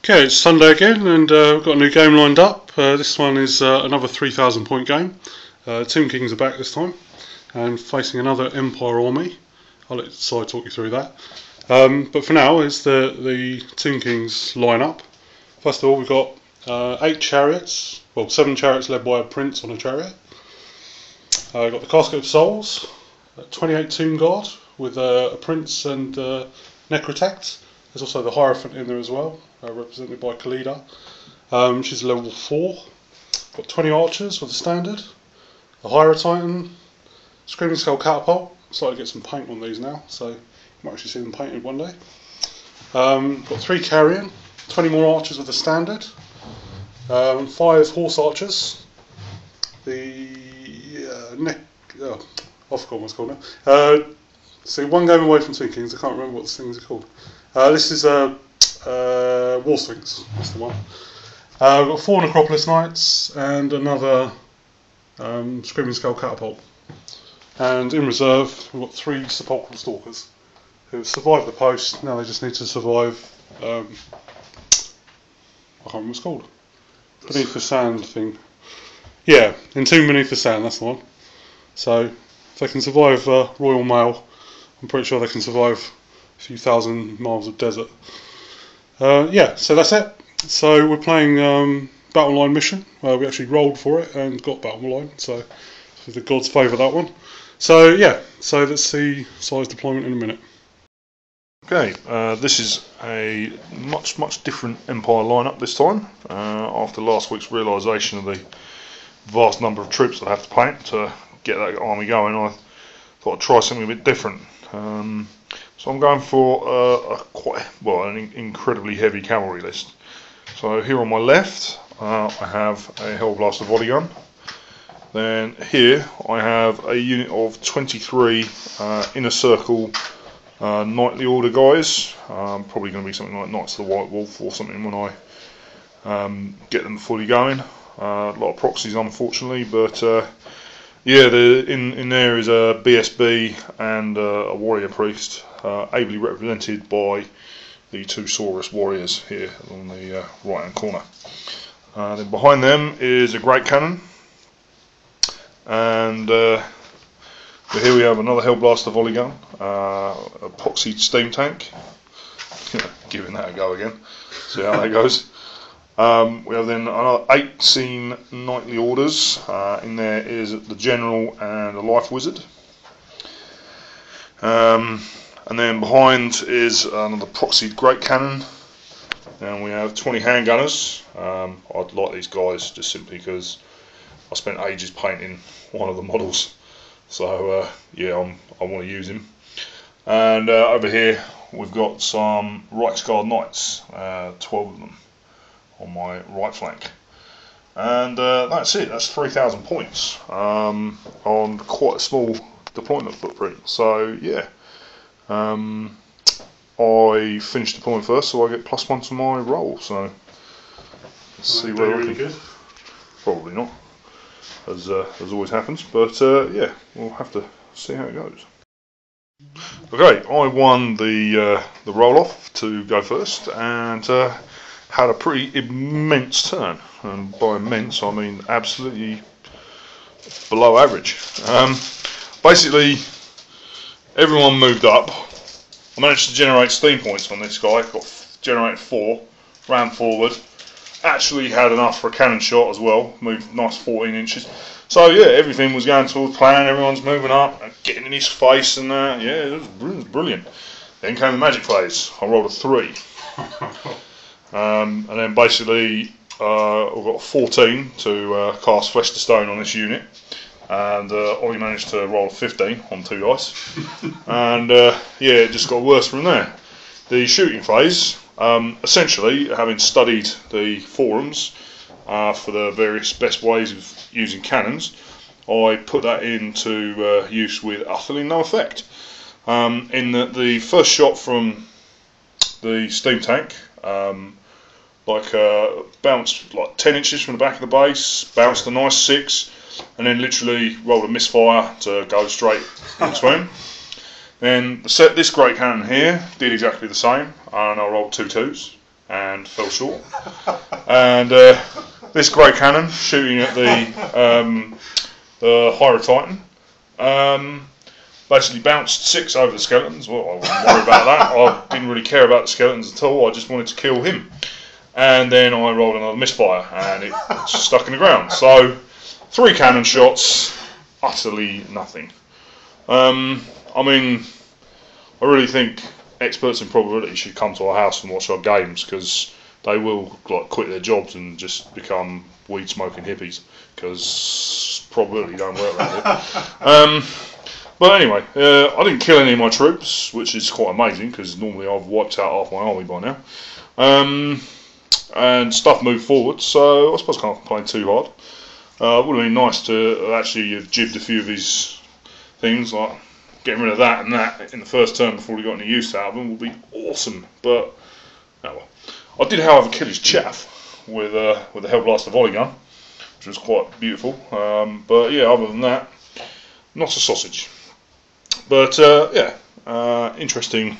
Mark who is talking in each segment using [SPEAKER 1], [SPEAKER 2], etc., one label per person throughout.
[SPEAKER 1] Okay, it's Sunday again, and we've got a new game lined up. This one is another 3,000 point game. Tomb Kings are back this time, and facing another Empire army. I'll let Si talk you through that. But for now, is the Tomb Kings lineup. First of all, we've got 8 chariots, well 7 chariots led by a prince on a chariot. We've got the Casket of Souls, 28 Tomb Guard with a prince and Necrotect. There's also the Hierophant in there as well, represented by Khalida. She's level 4. Got 20 archers with a standard. The Hierotitan, Screaming Skull Catapult. Starting to get some paint on these now, so you might actually see them painted one day. Got 3 Carrion, 20 more archers with a standard. 5 Horse Archers. The I forgot what it's called now. See, one game away from Tomb Kings. I can't remember what the things are called. This is War Sphinx. That's the one. We've got 4 Necropolis Knights and another Screaming Skull Catapult. And in reserve, we've got 3 Sepulchral Stalkers who have survived the post. Now they just need to survive. I can't remember what it's called. Beneath the Sand thing. Yeah, Entombed Beneath the Sand. That's the one. So if they can survive Royal Mail, I'm pretty sure they can survive a few thousand miles of desert. Yeah, so that's it. So we're playing Battle Line Mission. We actually rolled for it and got Battle Line, so the gods favour that one. So yeah, so let's see size deployment in a minute.
[SPEAKER 2] Okay, this is a much different Empire lineup this time. After last week's realisation of the vast number of troops that I have to paint to get that army going, I thought I'd try something a bit different. So I'm going for an incredibly heavy cavalry list. So here on my left, I have a Hellblaster volley gun. Then here I have a unit of 23 Inner Circle Knightly Order guys. Probably going to be something like Knights of the White Wolf or something when I get them fully going. A lot of proxies, unfortunately, but yeah, in there is a BSB and a warrior priest, ably represented by the 2 Saurus warriors here on the right hand corner. Then behind them is a Great Cannon, and here we have another Hellblaster volley gun, a epoxied steam tank. Giving that a go again, see how that goes. We have then another 18 Knightly Orders. In there is the General and a Life Wizard. And then behind is another proxied Great Cannon. And we have 20 handgunners. I'd like these guys just simply because I spent ages painting one of the models. So yeah, I want to use him. And over here we've got some Reiksguard Knights, 12 of them on my right flank. And that's it, that's 3,000 points on quite a small deployment footprint. So yeah, I finished deploying first, so I get +1 to my roll. So let's see where we can. Probably not, as always happens, but yeah, we'll have to see how it goes. Okay, I won the roll off to go first, and had a pretty immense turn, and by immense I mean absolutely below average. Basically, everyone moved up. I managed to generate steam points on this guy. Generated 4, ran forward. Actually had enough for a cannon shot as well. Moved nice 14 inches. So yeah, everything was going towards plan. Everyone's moving up, getting in his face, and yeah, it was brilliant. Then came the magic phase. I rolled a 3. And then basically I've got 14 to cast Flesh to Stone on this unit, and Ollie managed to roll a 15 on 2 dice. And yeah, it just got worse from there. The shooting phase, essentially having studied the forums for the various best ways of using cannons, I put that into use with utterly no effect. In that the first shot from the steam tank bounced like 10 inches from the back of the base, bounced a nice 6, and then literally rolled a misfire to go straight into him. Then this Great Cannon here did exactly the same, and I rolled 2 2s, and fell short. And this great cannon shooting at the Hydra Titan basically bounced 6 over the skeletons. Well, I wouldn't worry about that. I didn't really care about the skeletons at all. I just wanted to kill him. And then I rolled another misfire, and it stuck in the ground. So 3 cannon shots, utterly nothing. I mean, I really think experts in probability should come to our house and watch our games, because they will quit their jobs and just become weed smoking hippies, because probability don't work around it. But anyway, I didn't kill any of my troops, which is quite amazing, because normally I've wiped out half my army by now. And stuff moved forward, so I suppose I can't complain too hard. It would have been nice to actually have jibbed a few of his things, like getting rid of that and that in the first turn before he got any use out of them would be awesome. But oh well. I did, however, kill his chaff with the Hellblaster volley gun, which was quite beautiful. But yeah, other than that, not a sausage. But yeah, interesting,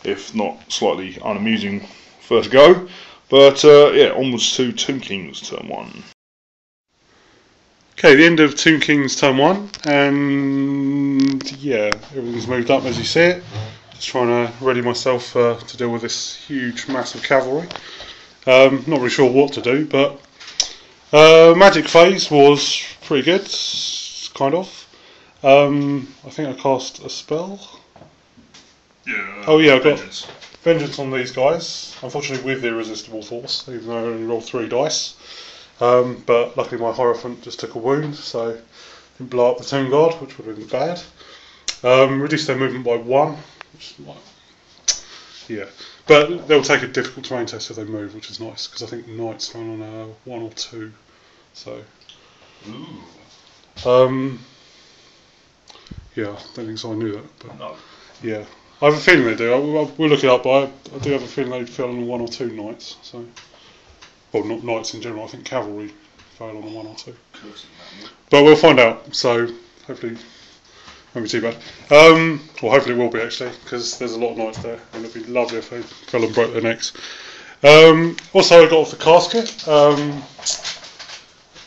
[SPEAKER 2] if not slightly unamusing first go. But yeah, onwards to Tomb Kings turn 1.
[SPEAKER 1] Okay, the end of Tomb Kings turn 1, and yeah, everything's moved up as you see it. Just trying to ready myself to deal with this huge, massive cavalry. Not really sure what to do, but magic phase was pretty good, kind of. I think I cast a spell.
[SPEAKER 2] Yeah.
[SPEAKER 1] Oh yeah, I got
[SPEAKER 2] Vengeance.
[SPEAKER 1] Vengeance on these guys. Unfortunately, with the irresistible force, even though I only rolled 3 dice. But luckily, my Hierophant just took a wound, so didn't blow up the Tomb Guard, which would have been bad. Reduced their movement by 1, which is like, yeah. But they'll take a difficult terrain test if they move, which is nice, because I think Knights run on a 1 or 2. So.
[SPEAKER 2] Ooh.
[SPEAKER 1] Yeah, I don't think so. I knew that, but
[SPEAKER 2] No.
[SPEAKER 1] yeah. I have a feeling they do. We'll look it up, but I do have a feeling they fail on 1 or 2 knights. So, well, not knights in general. I think cavalry fail on a 1 or 2. But we'll find out. So hopefully, won't be too bad. Well, hopefully it will be actually, because there's a lot of knights there, and it'd be lovely if they fell and broke their necks. Also, I got off the casket.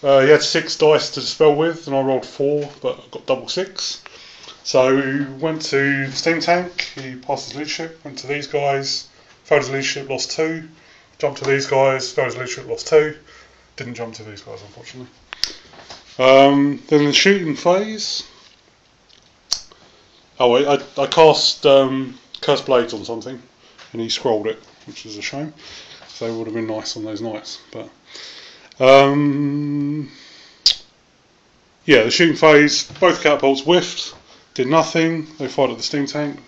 [SPEAKER 1] He had 6 dice to dispel with, and I rolled 4, but I got double 6. So we went to the steam tank, he passed his leadership, went to these guys, failed his leadership, lost 2, jumped to these guys, failed his leadership, lost 2, didn't jump to these guys unfortunately. Then the shooting phase, I cast Cursed Blades on something, and he scrolled it, which is a shame, so it would have been nice on those nights, but yeah, the shooting phase, both catapults whiffed. Did nothing. They fired at the steam tank.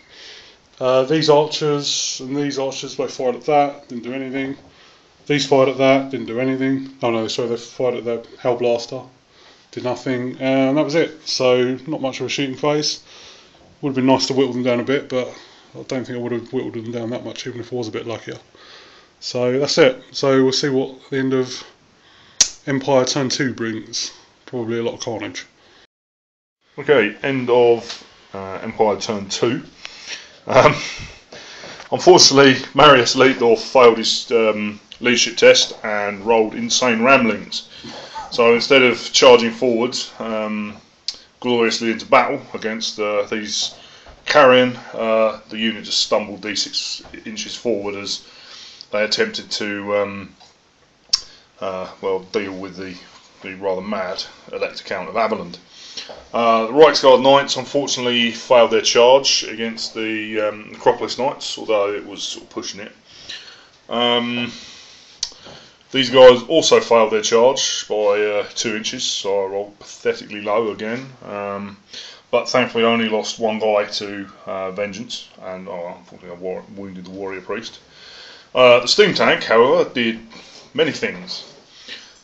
[SPEAKER 1] These archers and these archers both fired at that. Didn't do anything. These fired at that. Didn't do anything. Oh no, sorry, they fired at the Hellblaster. Did nothing. And that was it. So not much of a shooting phase. Would have been nice to whittle them down a bit, but I don't think I would have whittled them down that much, even if I was a bit luckier. So that's it. So we'll see what the end of Empire turn 2 brings. Probably a lot of carnage.
[SPEAKER 2] Okay, end of Empire turn 2. Unfortunately, Marius Leitdorf failed his leadership test and rolled insane ramblings. So instead of charging forward gloriously into battle against these carrion, the unit just stumbled d6 inches forward as they attempted to deal with the rather mad Elector Count of Aberland. The Reiksguard Knights unfortunately failed their charge against the Necropolis Knights, although it was sort of pushing it. These guys also failed their charge by 2 inches, so I rolled pathetically low again. But thankfully I only lost 1 guy to Vengeance, and unfortunately I wounded the Warrior Priest. The Steam Tank, however, did many things.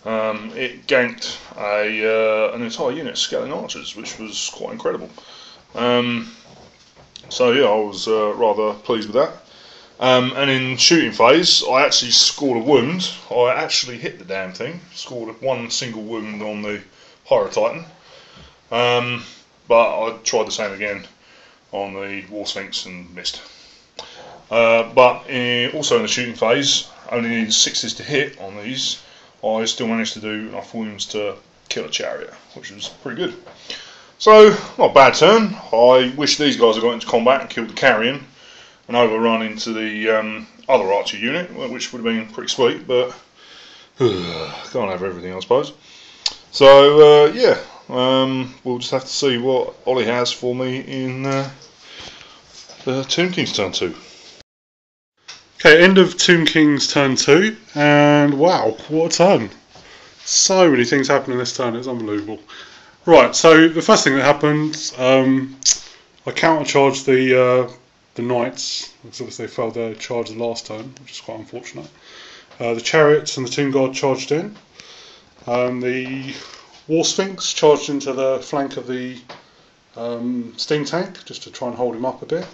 [SPEAKER 2] It ganked an entire unit of Scaling Archers, which was quite incredible. So yeah, I was rather pleased with that. And in shooting phase, I actually scored a wound. I actually hit the damn thing. Scored 1 single wound on the Hydra Titan. But I tried the same again on the War Sphinx and missed. But also in the shooting phase, only needing 6s to hit on these, I still managed to do enough wounds to kill a chariot, which was pretty good. So, not a bad turn. I wish these guys had got into combat and killed the carrion and overrun into the other archer unit, which would have been pretty sweet, but can't have everything, I suppose. So, yeah, we'll just have to see what Ollie has for me in the Tomb King's turn 2.
[SPEAKER 1] Okay, end of Tomb King's turn 2, and wow, what a turn. So many things happened in this turn, it's unbelievable. Right, so the first thing that happened, I countercharged the knights, because obviously they failed their charge the last turn, which is quite unfortunate. The chariots and the Tomb Guard charged in. The War Sphinx charged into the flank of the steam tank, just to try and hold him up a bit.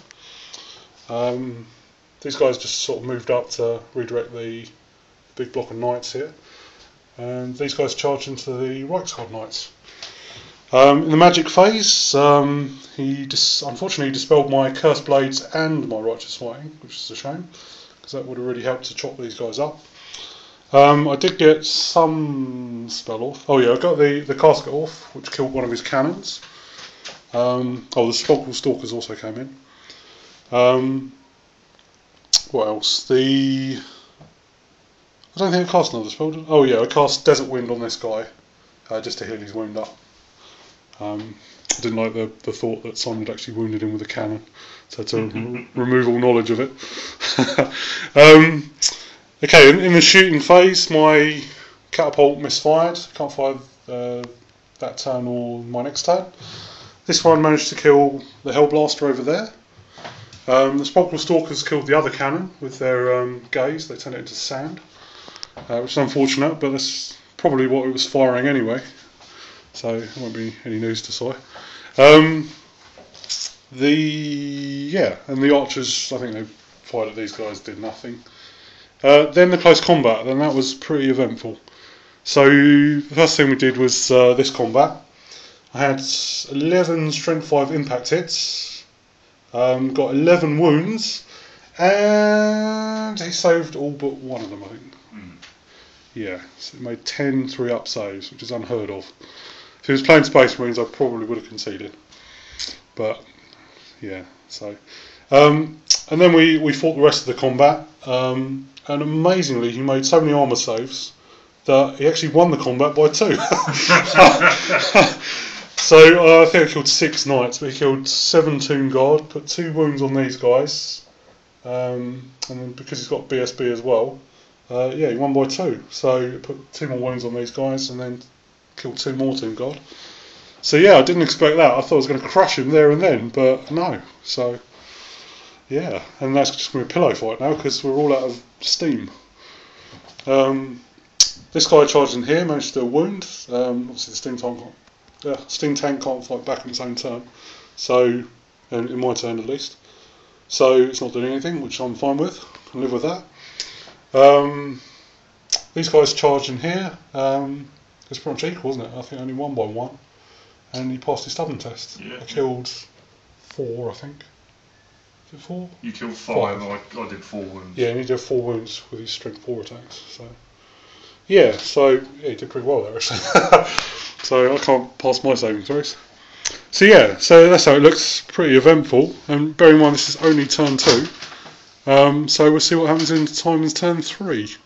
[SPEAKER 1] These guys just sort of moved up to redirect the big block of knights here. And these guys charged into the Reiksguard knights. In the magic phase, unfortunately dispelled my Cursed Blades and my Righteous Fighting, which is a shame, because that would have really helped to chop these guys up. I did get some spell off. Oh yeah, I got the casket off, which killed one of his cannons. The Sepulchral Stalkers also came in. What else? I don't think I cast another spell. Oh yeah, I cast Desert Wind on this guy, just to heal his wound up. I didn't like the thought that Simon had actually wounded him with a cannon, so to remove all knowledge of it. Okay, in the shooting phase, my catapult misfired. Can't fire that turn or my next turn. This one managed to kill the Hellblaster over there. The Sepulchral Stalkers killed the other cannon with their gaze. They turned it into sand, which is unfortunate, but that's probably what it was firing anyway. So it won't be any news to Si. And the archers, I think they fired at these guys, did nothing. Then the close combat, then that was pretty eventful. So the first thing we did was this combat. I had 11 strength 5 impact hits, got 11 wounds, and he saved all but one of them, I think. Yeah, so it made 10 3-up saves, which is unheard of. If he was playing Space Marines, I probably would have conceded. But, yeah, so. And then we fought the rest of the combat, and amazingly, he made so many armour saves that he actually won the combat by 2. So I think I killed 6 knights, but he killed 7 Tomb Guard, put 2 wounds on these guys, and then because he's got BSB as well, he won by 2. So he put 2 more wounds on these guys, and then killed 2 more Tomb Guard. So yeah, I didn't expect that. I thought I was going to crush him there and then, but no. So yeah, and that's just going to be a pillow fight now because we're all out of steam. This guy charged in here, managed to do a wound. Obviously the steam tank can't fight back on its own turn, so in my turn at least. So it's not doing anything, which I'm fine with. I can live with that. These guys charged in here. It's pretty much equal, isn't it? I think only 1 by 1, and he passed his stubborn test. Yeah. I killed 4, I think. Is it 4?
[SPEAKER 2] You killed 5. I did 4 wounds.
[SPEAKER 1] Yeah, and he did 4 wounds with his strength 4 attacks. So yeah, he did pretty well there actually. So I can't pass my saving throws. So yeah, so that's how it looks. Pretty eventful, and bear in mind this is only turn 2. So we'll see what happens in Simon's turn 3.